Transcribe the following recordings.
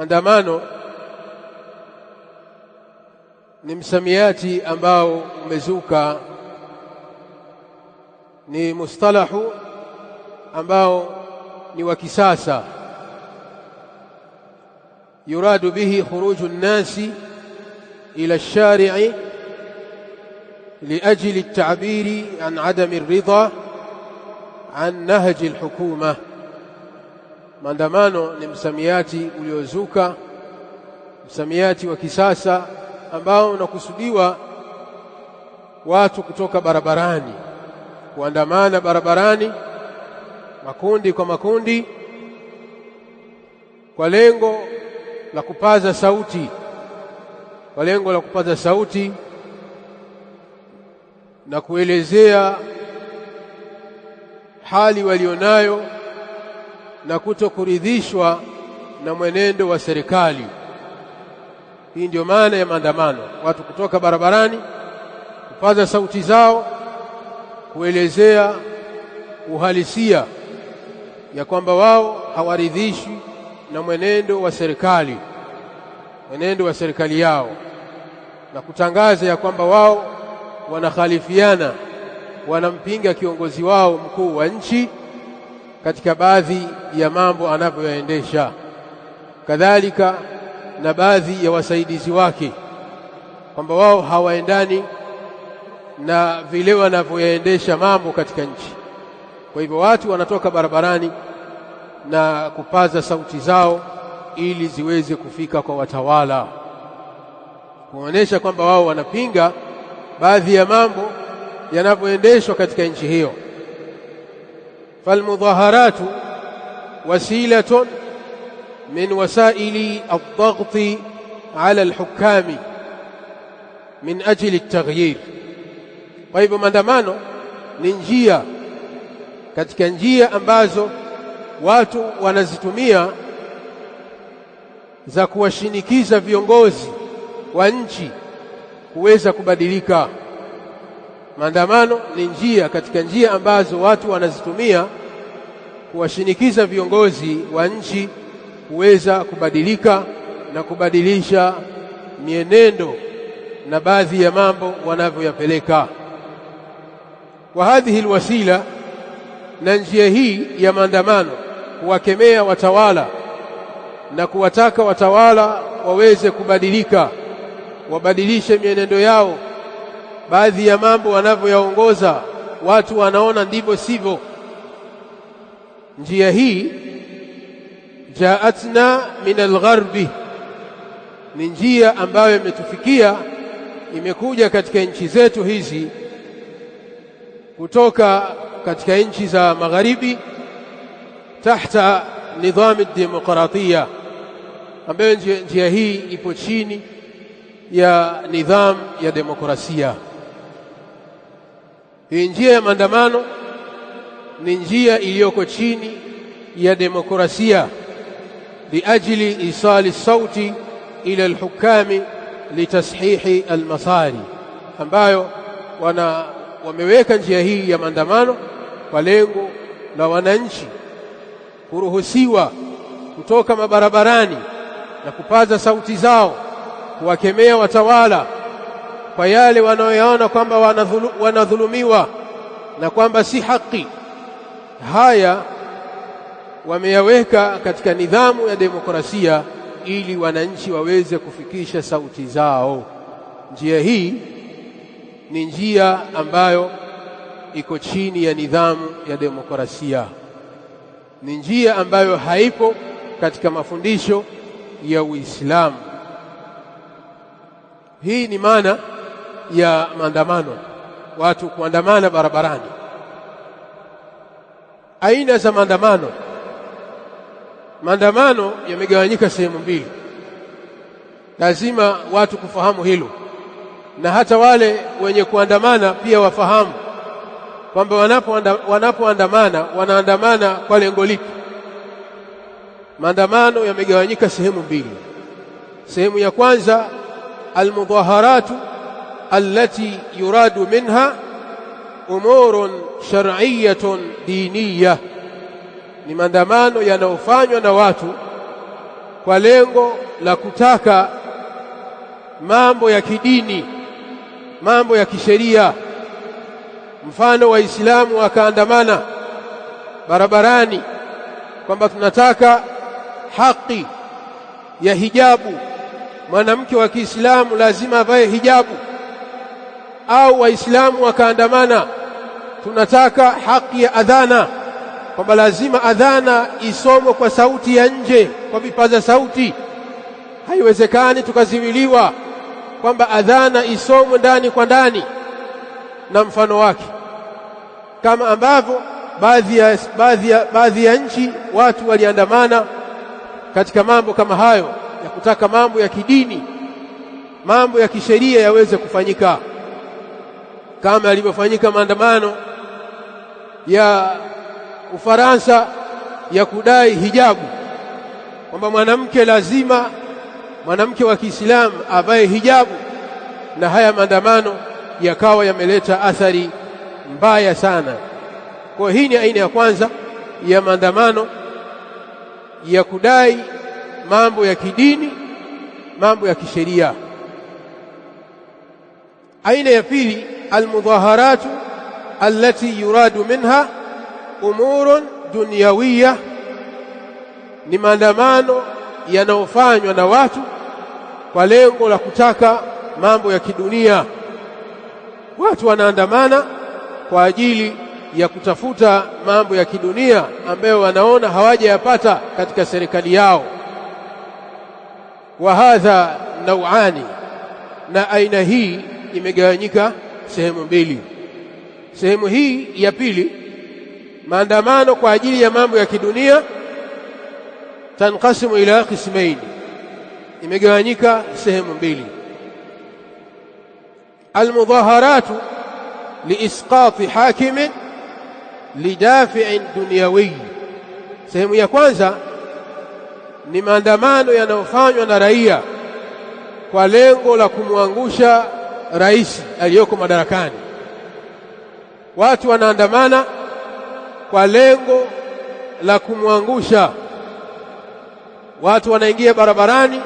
Maandamano ni msamiati ambao umezuka, ni mustalahu ambao ni wa kisasa. Yuradu bihi khuruju an-nasi ila ash-shari'i liajli at-ta'biri an adami ar-ridha an nahji al-hukuma. Maandamano ni msamiati uliozuka, msamiati wa kisasa ambao unakusudiwa watu kutoka barabarani, kuandamana barabarani makundi kwa makundi, kwa lengo la kupaza sauti, na kuelezea hali walionayo na kutokuridhishwa na mwenendo wa serikali. Hii ndio maana ya maandamano, watu kutoka barabarani kupaza sauti zao, kuelezea uhalisia ya kwamba wao hawaridhishwi na mwenendo wa serikali yao, na kutangaza ya kwamba wao wanakhalifiana, wanampinga kiongozi wao mkuu wa nchi katika baadhi ya mambo anavyoyaendesha, kadhalika na baadhi ya wasaidizi wake, kwamba wao hawaendani na vile wanavyoyaendesha mambo katika nchi. Kwa hivyo watu wanatoka barabarani na kupaza sauti zao ili ziweze kufika kwa watawala, kuonesha kwamba wao wanapinga baadhi ya mambo yanavyoendeshwa katika nchi hiyo. Falmudhaharatu wasilatun min wasaili ad-daghti ala al-hukami min ajli at-taghyir. Kwa hivyo maandamano ni njia katika njia ambazo watu wanazitumia za kuwashinikiza viongozi wa nchi kuweza kubadilika. Maandamano ni njia katika njia ambazo watu wanazitumia kuwashinikiza viongozi wa nchi kuweza kubadilika na kubadilisha mienendo na baadhi ya mambo wanavyoyapeleka. Wa hadhihi alwasila, na njia hii ya maandamano kuwakemea watawala na kuwataka watawala waweze kubadilika, wabadilishe mienendo yao, baadhi ya mambo wanavyoyaongoza watu wanaona ndivyo sivyo. Njia hii jaatna min algharbi, ni njia ambayo imetufikia, imekuja katika nchi zetu hizi kutoka katika nchi za magharibi, tahta nidhamu demokratia, ambayo njia hii ipo chini ya nidhamu ya demokrasia. Hii njia ya maandamano ni njia iliyoko chini ya demokrasia, liajli isali sauti ila alhukami litashihi almasari, ambayo wameweka njia hii ya maandamano kwa lengo la wananchi kuruhusiwa kutoka mabarabarani na kupaza sauti zao, kuwakemea watawala kwa yale wanaoyaona kwamba wanadhulumiwa na kwamba si haki. Haya wameyaweka katika nidhamu ya demokrasia ili wananchi waweze kufikisha sauti zao. Njia hii ni njia ambayo iko chini ya nidhamu ya demokrasia, ni njia ambayo haipo katika mafundisho ya Uislamu. Hii ni maana ya maandamano, watu kuandamana barabarani. Aina za maandamano yamegawanyika sehemu mbili, lazima watu kufahamu hilo, na hata wale wenye kuandamana pia wafahamu kwamba wanapoandamana wanaandamana kwa lengo lipi. Maandamano yamegawanyika sehemu mbili. Sehemu ya kwanza, almudhaharatu allati yuradu minha umurun shar'iyyatun diniyah, ni maandamano yanayofanywa na watu kwa lengo la kutaka mambo ya kidini, mambo ya kisheria. Mfano, Waislamu wakaandamana barabarani kwamba tunataka haki ya hijabu, mwanamke wa Kiislamu lazima avae hijabu. Au Waislamu wakaandamana tunataka haki ya adhana, kwamba lazima adhana isomwe kwa sauti ya nje, kwa vipaza sauti. Haiwezekani tukaziwiliwa kwamba adhana isomwe ndani kwa ndani na mfano wake, kama ambavyo baadhi ya nchi watu waliandamana katika mambo kama hayo ya kutaka mambo ya kidini, mambo ya kisheria yaweze kufanyika, kama yalivyofanyika maandamano ya Ufaransa ya kudai hijabu, kwamba mwanamke wa Kiislamu avae hijabu, na haya maandamano yakawa yameleta athari mbaya sana. Kwa hii ni aina ya kwanza ya maandamano ya kudai mambo ya kidini, mambo ya kisheria. Aina ya pili, almudhaharatu allati yuradu minha umurun dunyawiyya, ni maandamano yanayofanywa na watu kwa lengo la kutaka mambo ya kidunia. Watu wanaandamana kwa ajili ya kutafuta mambo ya kidunia ambayo wanaona hawajayapata katika serikali yao. Wa hadha nauani, na aina hii imegawanyika sehemu mbili. Sehemu hii ya pili, maandamano kwa ajili ya mambo ya kidunia, tanqasimu ila qismain, imegawanyika sehemu mbili. Almudhaharatu liisqati hakimin lidafi'in dunyawi, sehemu ya kwanza ni maandamano yanayofanywa na raia kwa lengo la kumwangusha rais aliyoko madarakani. Watu wanaandamana kwa lengo la kumwangusha. Watu wanaingia barabarani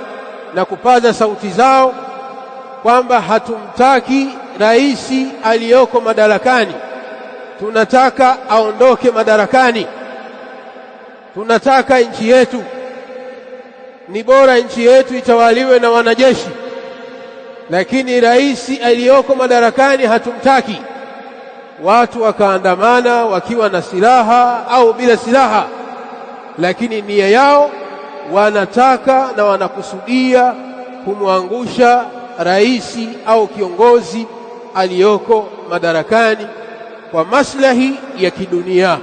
na kupaza sauti zao kwamba hatumtaki rais aliyoko madarakani, tunataka aondoke madarakani, tunataka nchi yetu, ni bora nchi yetu itawaliwe na wanajeshi, lakini rais aliyoko madarakani hatumtaki. Watu wakaandamana wakiwa na silaha au bila silaha, lakini nia yao wanataka na wanakusudia kumwangusha rais au kiongozi aliyoko madarakani kwa maslahi ya kidunia.